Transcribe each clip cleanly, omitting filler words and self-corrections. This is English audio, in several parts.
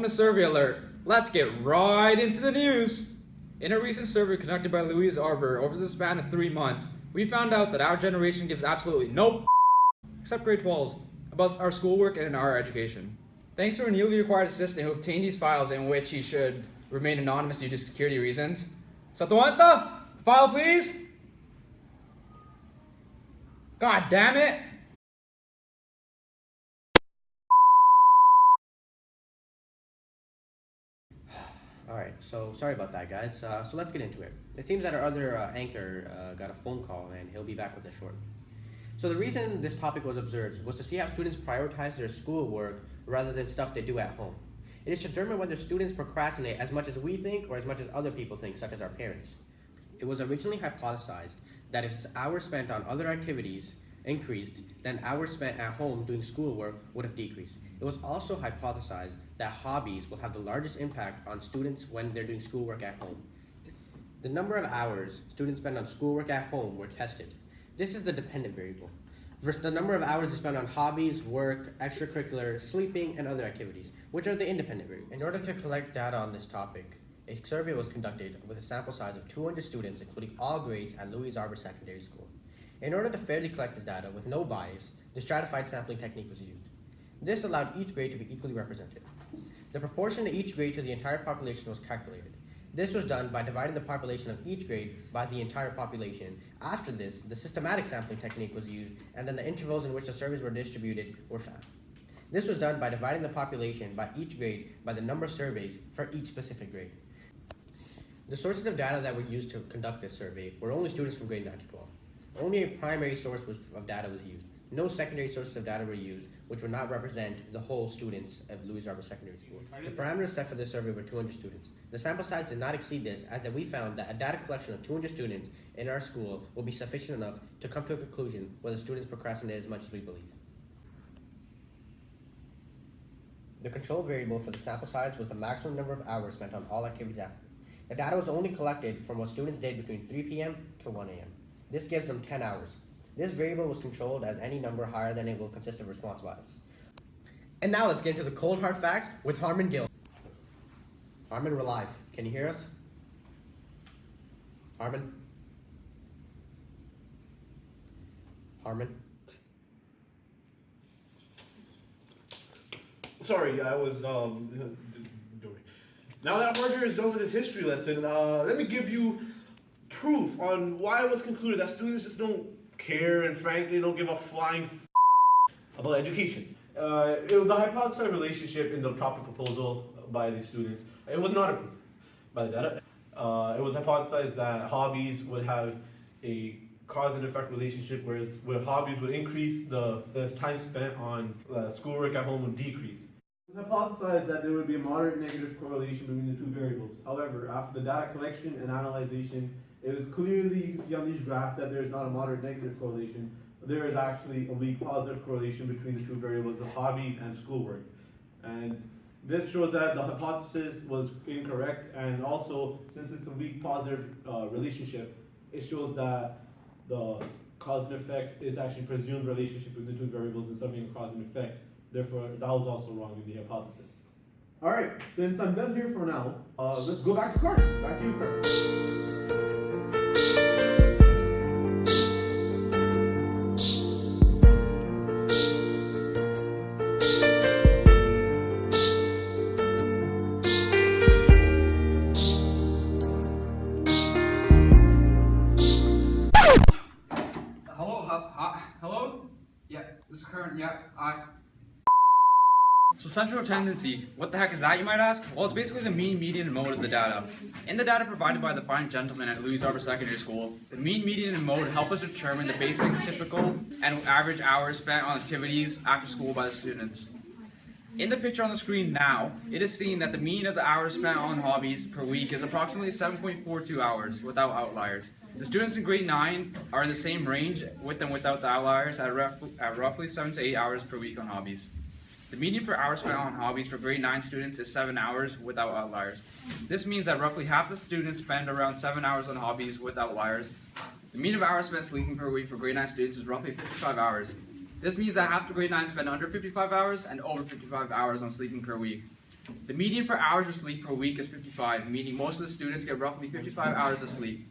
Welcome to Survey Alert. Let's get right into the news. In a recent survey conducted by Louise Arbour over the span of 3 months, we found out that our generation gives absolutely no except grade 12s about our schoolwork and our education. Thanks to a newly acquired assistant who obtained these files in which he should remain anonymous due to security reasons. Satawanta, file please. God damn it. Alright, so sorry about that, guys. So let's get into it. It seems that our other anchor got a phone call and he'll be back with us shortly. So the reason this topic was observed was to see how students prioritize their schoolwork rather than stuff they do at home. It is to determine whether students procrastinate as much as we think or as much as other people think, such as our parents. It was originally hypothesized that if hours spent on other activities increased, then hours spent at home doing schoolwork would have decreased. It was also hypothesized that hobbies will have the largest impact on students when they're doing schoolwork at home. The number of hours students spend on schoolwork at home were tested. This is the dependent variable, versus the number of hours they spend on hobbies, work, extracurricular, sleeping, and other activities, which are the independent variables. In order to collect data on this topic, a survey was conducted with a sample size of 200 students, including all grades at Louise Arbour Secondary School. In order to fairly collect this data with no bias, the stratified sampling technique was used. This allowed each grade to be equally represented. The proportion of each grade to the entire population was calculated. This was done by dividing the population of each grade by the entire population. After this, the systematic sampling technique was used, and then the intervals in which the surveys were distributed were found. This was done by dividing the population by each grade by the number of surveys for each specific grade. The sources of data that were used to conduct this survey were only students from grade 9 to 12. Only a primary source of data was used. No secondary sources of data were used, which would not represent the whole students of Louise Arbour Secondary School. The parameters set for this survey were 200 students. The sample size did not exceed this, as that we found that a data collection of 200 students in our school will be sufficient enough to come to a conclusion whether students procrastinate as much as we believe. The control variable for the sample size was the maximum number of hours spent on all activities after. The data was only collected from what students did between 3 p.m. to 1 a.m. This gives them 10 hours. This variable was controlled as any number higher than it will consist of response bias. And now let's get into the cold hard facts with Harmon Gill. Harmon, we're live. Can you hear us? Harmon? Harmon? Sorry, I was doing. Now that Roger is done with his history lesson, let me give you proof on why it was concluded that students just don't care and frankly don't give a flying about education. It was the hypothesized relationship in the topic proposal by the students. It was not approved by the data. It was hypothesized that hobbies would have a cause and effect relationship, where hobbies would increase, the time spent on schoolwork at home would decrease. It was hypothesized that there would be a moderate negative correlation between the two variables. However, after the data collection and analyzation, it is clearly, you can see on these graphs, that there is not a moderate negative correlation. There is actually a weak positive correlation between the two variables of hobbies and schoolwork. And this shows that the hypothesis was incorrect, and also, since it's a weak positive relationship, it shows that the cause and effect is actually presumed relationship between the two variables and something of cause and effect. Therefore, that was also wrong in the hypothesis. All right, since I'm done here for now, let's go back to Carter. Back to you, Carter. Hello? Yeah, this is current, yeah, So central tendency, what the heck is that, you might ask? Well, it's basically the mean, median, and mode of the data. In the data provided by the fine gentleman at Louise Arbour Secondary School, the mean, median, and mode help us determine the basic, typical, and average hours spent on activities after school by the students. In the picture on the screen now, it is seen that the mean of the hours spent on hobbies per week is approximately 7.42 hours without outliers. The students in grade 9 are in the same range with and without the outliers at roughly 7 to 8 hours per week on hobbies. The median per hour spent on hobbies for grade 9 students is 7 hours without outliers. This means that roughly half the students spend around 7 hours on hobbies with outliers. The mean of hours spent sleeping per week for grade 9 students is roughly 55 hours. This means that half the grade 9 spend under 55 hours and over 55 hours on sleeping per week. The median per hours of sleep per week is 55, meaning most of the students get roughly 55 hours of sleep.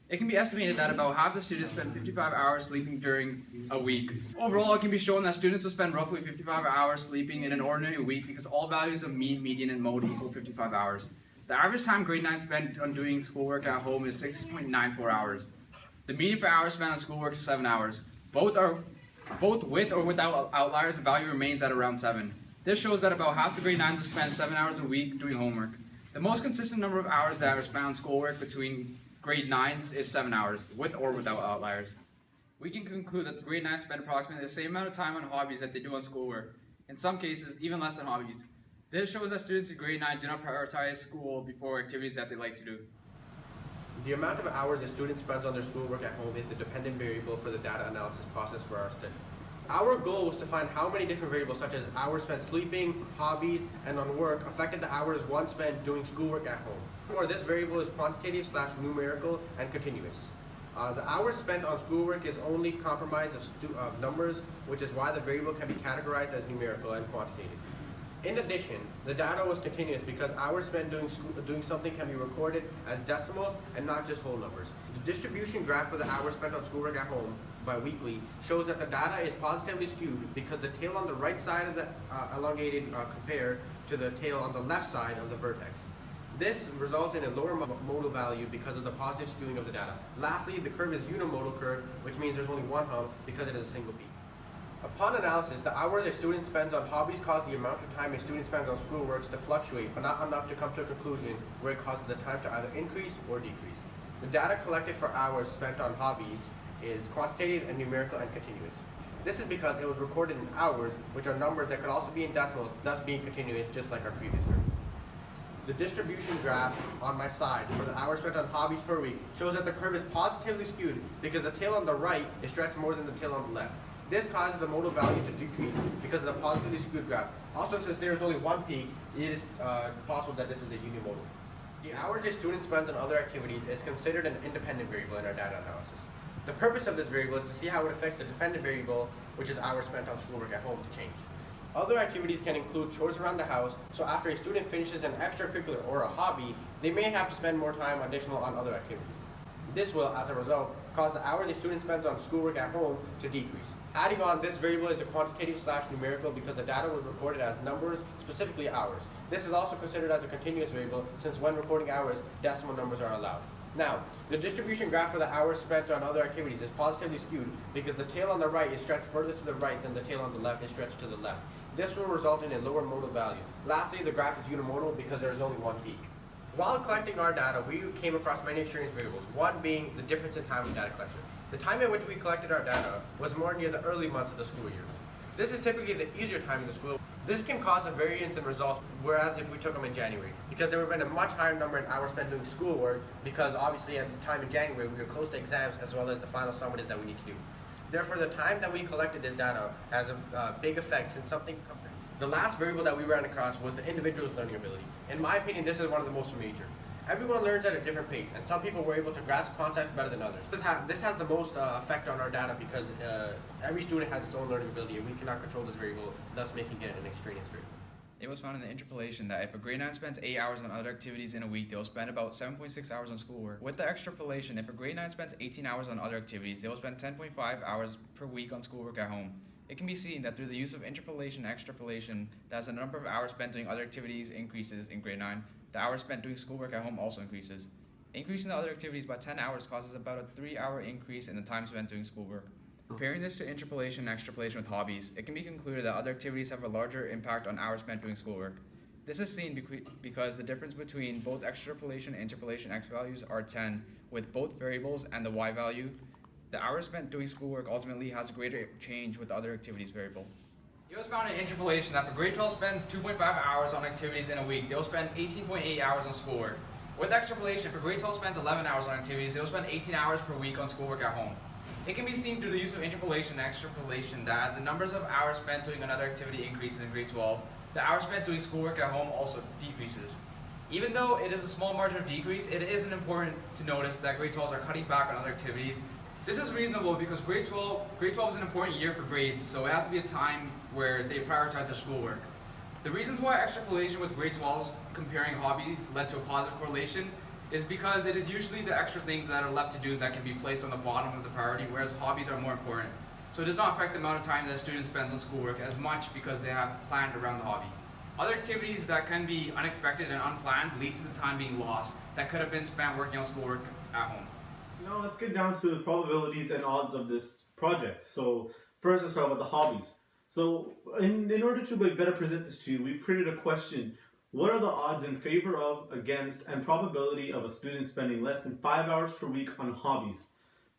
It can be estimated that about half the students spend 55 hours sleeping during a week. Overall, it can be shown that students will spend roughly 55 hours sleeping in an ordinary week because all values of mean, median, and mode equal 55 hours. The average time grade 9 spent on doing schoolwork at home is 6.94 hours. The median per hour spent on schoolwork is 7 hours. Both with or without outliers, the value remains at around 7. This shows that about half the grade 9s will spend 7 hours a week doing homework. The most consistent number of hours that are spent on schoolwork between grade 9s is 7 hours, with or without outliers. We can conclude that the grade 9s spend approximately the same amount of time on hobbies that they do on schoolwork. In some cases, even less than hobbies. This shows that students in grade 9 do not prioritize school before activities that they like to do. The amount of hours a student spends on their schoolwork at home is the dependent variable for the data analysis process for our study. Our goal was to find how many different variables such as hours spent sleeping, hobbies, and on work affected the hours one spent doing schoolwork at home. Or this variable is quantitative / numerical and continuous. The hours spent on schoolwork is only comprised of numbers, which is why the variable can be categorized as numerical and quantitative. In addition, the data was continuous because hours spent doing something can be recorded as decimals and not just whole numbers. The distribution graph for the hours spent on schoolwork at home biweekly shows that the data is positively skewed because the tail on the right side of the elongated compared to the tail on the left side of the vertex. This results in a lower modal value because of the positive skewing of the data. Lastly, the curve is unimodal curve, which means there's only one hump because it is a single peak. Upon analysis, the hours a student spends on hobbies cause the amount of time a student spends on schoolwork to fluctuate, but not enough to come to a conclusion where it causes the time to either increase or decrease. The data collected for hours spent on hobbies is quantitative and numerical and continuous. This is because it was recorded in hours, which are numbers that could also be in decimals, thus being continuous, just like our previous curve. The distribution graph on my side for the hours spent on hobbies per week shows that the curve is positively skewed because the tail on the right is stretched more than the tail on the left. This causes the modal value to decrease because of the positively skewed graph. Also, since there is only one peak, it is possible that this is a unimodal. The hours a student spends on other activities is considered an independent variable in our data analysis. The purpose of this variable is to see how it affects the dependent variable, which is hours spent on schoolwork at home, to change. Other activities can include chores around the house, so after a student finishes an extracurricular or a hobby, they may have to spend more time additional on other activities. This will, as a result, cause the hours a student spends on schoolwork at home to decrease. Adding on, this variable is a quantitative / numerical because the data was recorded as numbers, specifically hours. This is also considered as a continuous variable since when recording hours, decimal numbers are allowed. Now, the distribution graph for the hours spent on other activities is positively skewed because the tail on the right is stretched further to the right than the tail on the left is stretched to the left. This will result in a lower modal value. Lastly, the graph is unimodal because there is only one peak. While collecting our data, we came across many extraneous variables, one being the difference in time of data collection. The time in which we collected our data was more near the early months of the school year. This is typically the easier time in the school. This can cause a variance in results, whereas if we took them in January, because there would have been a much higher number in hours spent doing schoolwork, because obviously at the time in January we were close to exams as well as the final summative that we need to do. Therefore, the time that we collected this data has a big effect since something. The last variable that we ran across was the individual's learning ability. In my opinion, this is one of the most major. Everyone learns at a different pace, and some people were able to grasp concepts better than others. This has the most effect on our data because every student has its own learning ability, and we cannot control this variable, thus making it an extraneous variable. It was found in the interpolation that if a grade 9 spends 8 hours on other activities in a week, they'll spend about 7.6 hours on schoolwork. With the extrapolation, if a grade 9 spends 18 hours on other activities, they will spend 10.5 hours per week on schoolwork at home. It can be seen that through the use of interpolation and extrapolation, that as the number of hours spent doing other activities increases in grade 9, the hours spent doing schoolwork at home also increases. Increasing the other activities by 10 hours causes about a 3-hour increase in the time spent doing schoolwork. Comparing this to interpolation and extrapolation with hobbies, it can be concluded that other activities have a larger impact on hours spent doing schoolwork. This is seen because the difference between both extrapolation and interpolation x values are 10, with both variables and the y value. The hours spent doing schoolwork ultimately has a greater change with the other activities variable. It was found in interpolation that if a grade 12 spends 2.5 hours on activities in a week, they'll spend 18.8 hours on schoolwork. With extrapolation, if a grade 12 spends 11 hours on activities, they'll spend 18 hours per week on schoolwork at home. It can be seen through the use of interpolation and extrapolation that as the numbers of hours spent doing another activity increases in grade 12, the hours spent doing schoolwork at home also decreases. Even though it is a small margin of decrease, it is important to notice that grade 12s are cutting back on other activities. This is reasonable because grade 12 is an important year for grades, so it has to be a time where they prioritize their schoolwork. The reasons why extrapolation with grade 12s comparing hobbies led to a positive correlation is because it is usually the extra things that are left to do that can be placed on the bottom of the priority, whereas hobbies are more important. So it does not affect the amount of time that a student spends on schoolwork as much because they have planned around the hobby. Other activities that can be unexpected and unplanned lead to the time being lost that could have been spent working on schoolwork at home. Now let's get down to the probabilities and odds of this project. So first let's talk about the hobbies. So in order to better present this to you, we've created a question. What are the odds in favor of, against, and probability of a student spending less than 5 hours per week on hobbies?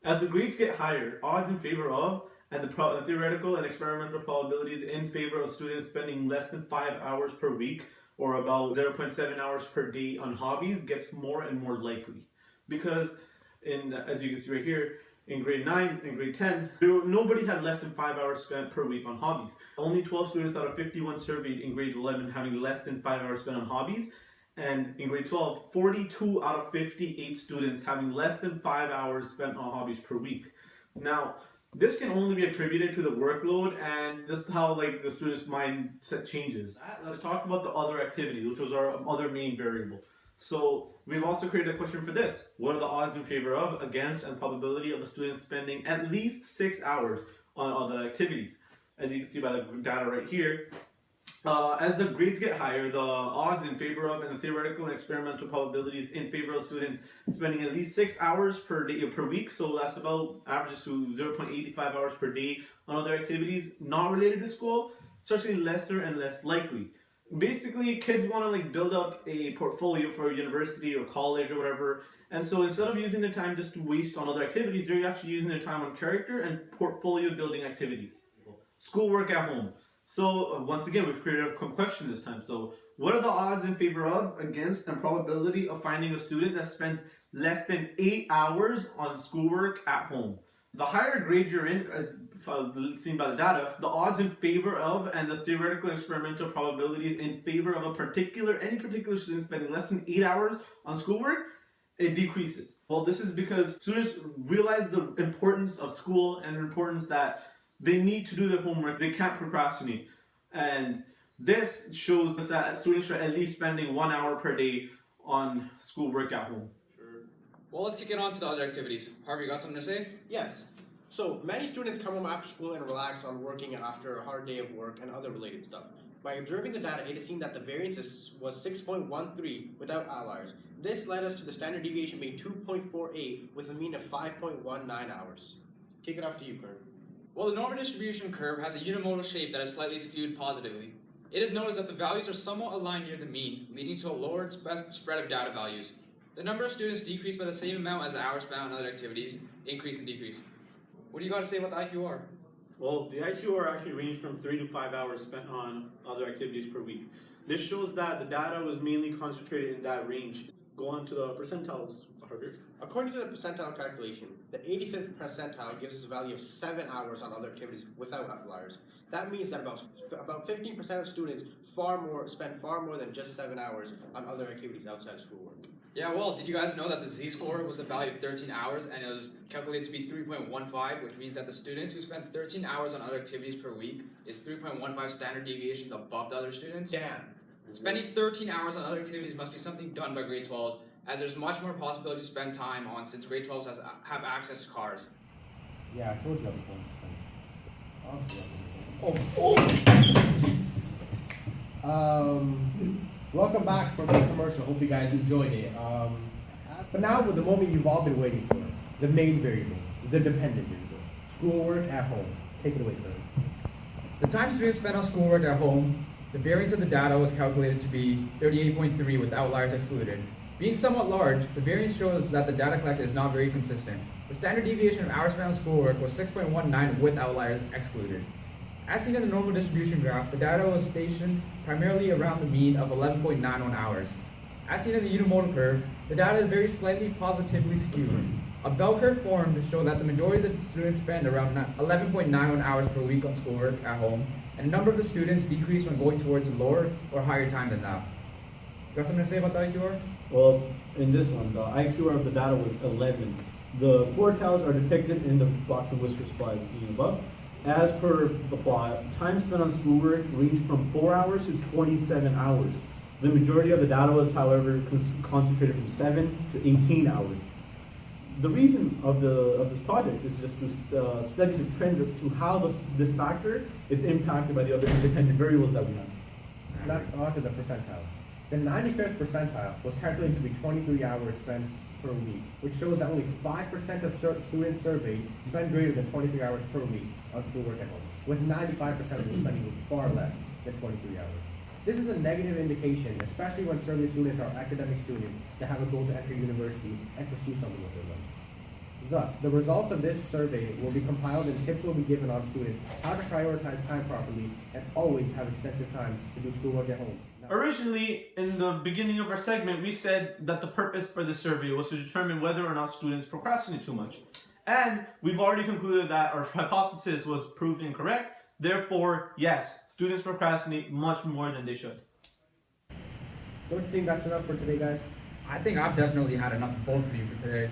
As the grades get higher, odds in favor of and the theoretical and experimental probabilities in favor of students spending less than 5 hours per week or about 0.7 hours per day on hobbies gets more and more likely. Because as you can see right here, in grade 9 and grade 10, nobody had less than 5 hours spent per week on hobbies. Only 12 students out of 51 surveyed in grade 11 having less than 5 hours spent on hobbies. And in grade 12, 42 out of 58 students having less than 5 hours spent on hobbies per week. Now, this can only be attributed to the workload and just how the student's mindset changes. Let's talk about the other activities, which was our other main variable. So we've also created a question for this. What are the odds in favor of, against, and probability of a student spending at least 6 hours on other activities? As you can see by the data right here, as the grades get higher, the odds in favor of and the theoretical and experimental probabilities in favor of students spending at least 6 hours per week, so that's about averages to 0.85 hours per day on other activities not related to school, especially lesser and less likely. Basically, kids want to build up a portfolio for a university or college or whatever, and so instead of using their time just to waste on other activities, they're actually using their time on character and portfolio building activities. Schoolwork at home. So once again, we've created a question this time. So what are the odds in favor of, against, and probability of finding a student that spends less than 8 hours on schoolwork at home? The higher grade you're in, as seen by the data, the odds in favor of and the theoretical and experimental probabilities in favor of any particular student spending less than 8 hours on schoolwork, it decreases. Well, this is because students realize the importance of school and the importance that they need to do their homework. They can't procrastinate. And this shows us that students should at least spending 1 hour per day on schoolwork at home. Well, let's kick it on to the other activities. Harvey, you got something to say? Yes. So many students come home after school and relax on working after a hard day of work and other related stuff. By observing the data, it is seen that the variance was 6.13 without outliers. This led us to the standard deviation being 2.48 with a mean of 5.19 hours. Kick it off to you, Kern. Well, the normal distribution curve has a unimodal shape that is slightly skewed positively. It is noticed that the values are somewhat aligned near the mean, leading to a lower spread of data values. The number of students decreased by the same amount as the hours spent on other activities, increase and decrease. What do you got to say about the IQR? Well, the IQR actually ranged from 3 to 5 hours spent on other activities per week. This shows that the data was mainly concentrated in that range. Go on to the percentiles, Harvey. According to the percentile calculation, the 85th percentile gives us a value of 7 hours on other activities without outliers. That means that about 15% of students spend far more than just 7 hours on other activities outside of schoolwork. Yeah, well, did you guys know that the z-score was a value of 13 hours and it was calculated to be 3.15, which means that the students who spend 13 hours on other activities per week is 3.15 standard deviations above the other students? Damn. Spending 13 hours on other activities must be something done by grade 12s, as there's much more possibility to spend time on since grade 12s have access to cars. Yeah, I told you welcome back from the commercial. Hope you guys enjoyed it. But now with the moment you've all been waiting for, the main variable, the dependent variable, schoolwork at home. Take it away, sir. The time students spend on schoolwork at home, the variance of the data was calculated to be 38.3 with outliers excluded. Being somewhat large, the variance shows that the data collected is not very consistent. The standard deviation of hours spent on schoolwork was 6.19 with outliers excluded. As seen in the normal distribution graph, the data was stationed primarily around the mean of 11.91 hours. As seen in the unimodal curve, the data is very slightly positively skewed. A bell curve formed to show that the majority of the students spend around 11.91 hours per week on schoolwork at home, and a number of the students decrease when going towards a lower or higher time than that. You got something to say about the IQR? Well, in this one, the IQR of the data was 11. The quartiles are depicted in the box of whiskers slides seen above, As per the plot, time spent on schoolwork ranged from 4 hours to 27 hours. The majority of the data was, however, concentrated from 7 to 18 hours. The reason of this project is just to study the trends as to how this factor is impacted by the other independent variables that we have. Now on to the percentile. The 95th percentile was calculated to be 23 hours spent per week, which shows that only 5% of students surveyed spend greater than 23 hours per week on schoolwork at home, with 95% of them spending far less than 23 hours. This is a negative indication, especially when survey students are academic students that have a goal to enter university and pursue something with their life. Thus, the results of this survey will be compiled and tips will be given on students how to prioritize time properly and always have extensive time to do schoolwork at home. Originally, in the beginning of our segment, we said that the purpose for the survey was to determine whether or not students procrastinate too much. And we've already concluded that our hypothesis was proved incorrect. Therefore, yes, students procrastinate much more than they should. Don't you think that's enough for today, guys? I think I've definitely had enough of both of you for today.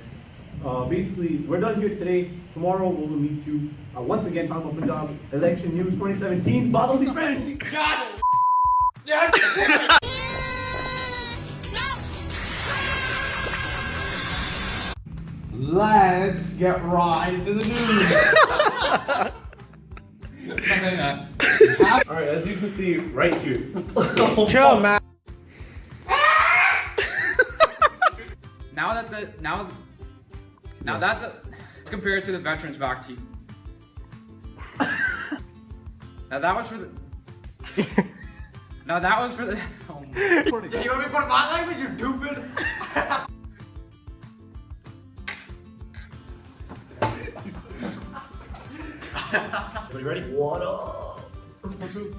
Basically, we're done here today. Tomorrow we'll meet you once again talking about Punjab election news 2017. Bodily friend. Let's get right into the news. Alright, as you can see right here. Chill, man. Now that let's compare it to the veterans back team. Now that was for the. Now that was for the. Oh my. You want me to put my language? You stupid. Are you ready? What up?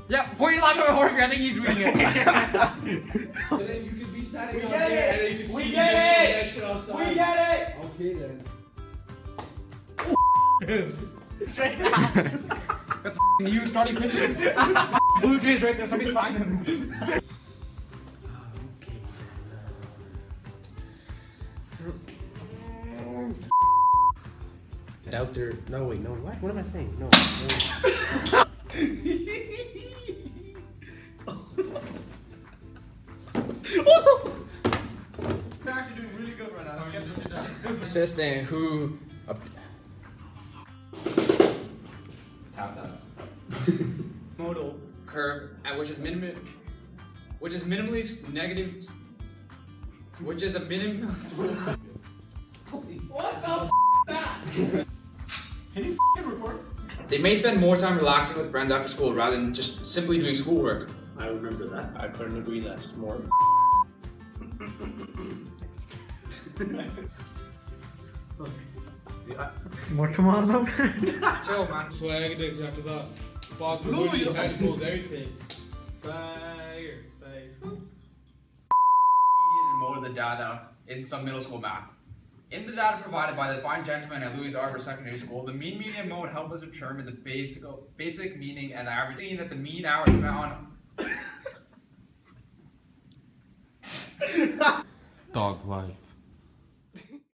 Yeah, pour your life over Jorge. I think he's winning it. And then you could be standing out there and then you could see you doing that shit outside. We get it! Okay then. Straight down. Got the you starting pitching. Blue Jays right there. Somebody sign him. Doctor, no wait, no, what am I saying? No. You're actually doing really good right now. Get this shit down. Assistant who. Modal curve, which is minimally negative, which is a minimum. What the that? Can you record? They may spend more time relaxing with friends after school rather than just simply doing schoolwork. I remember that. I couldn't agree less. More. Come on, man. Chill, man. Swag dick after that. Fuck the hoodie, the headphones, everything. Swagger, swag. And more of the data in some middle school math. In the data provided by the fine gentleman at Louis Arbor Secondary School, the mean, median, mode help us determine the basic meaning and average. Seeing that the mean hours spent on Dog life.